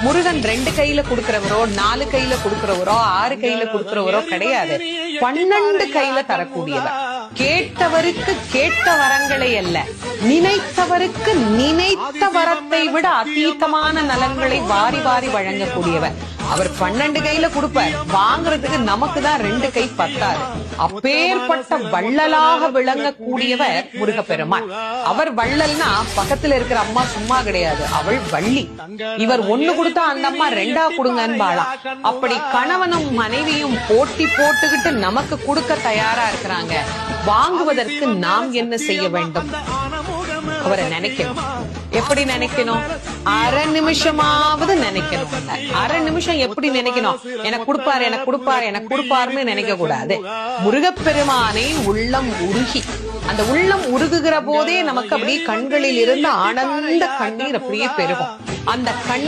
முருகன் 2 கையில கொடுக்கிறவரோ 4 கையில கொடுக்கிறவரோ 6 கையில கொடுக்கிறவரோ கிடையாது. 12 கையில தரக்கூடியவர். கேட்டவருக்கு கேட்ட வரங்களை அல்ல, நினைத்தவருக்கு நினைத்த வரத்தை விட அதீதமான நலன்களை வாரி வாரி வழங்கக்கூடியவர். அவர் 12 கையில கொடுப்பார், வாங்குறதுக்கு நமக்கு தான் 2 கை பத்தாது. அப்பேற்பட்ட வள்ளலாக விளங்கக்கூடியவர் முருகப்பெருமான். அவர் வள்ளல்னா பக்கத்துல இருக்கிற அம்மா சும்மா கிடையாது, அவள் வள்ளி. இவர் 1 கொடுத்தா அந்த அம்மா 2 கொடுங்கன்னு வாழலாம். அப்படி கணவனும் மனைவியும் போட்டி போட்டுக்கிட்டு நமக்கு கொடுக்க தயாரா இருக்கிறாங்க. வாங்குவதற்கு நாம் என்ன செய்ய வேண்டும்? அவரை நினைக்கணும். எப்படி நினைக்கணும்? அரை நிமிஷமாவது நினைக்கணும். அரை நிமிஷம் எப்படி நினைக்கணும்? எனக்கு கொடுப்பாரு, எனக்கு கொடுப்பாரு, எனக்கு கொடுப்பாருன்னு நினைக்க கூடாது. முருகப்பெருமானை உள்ளம் உருகி, அந்த உள்ளம் உருகுகிற போதே நமக்கு அப்படியே கண்களில் இருந்து ஆனந்த கண்ணீர் அப்படியே பெருகும். அந்த கண்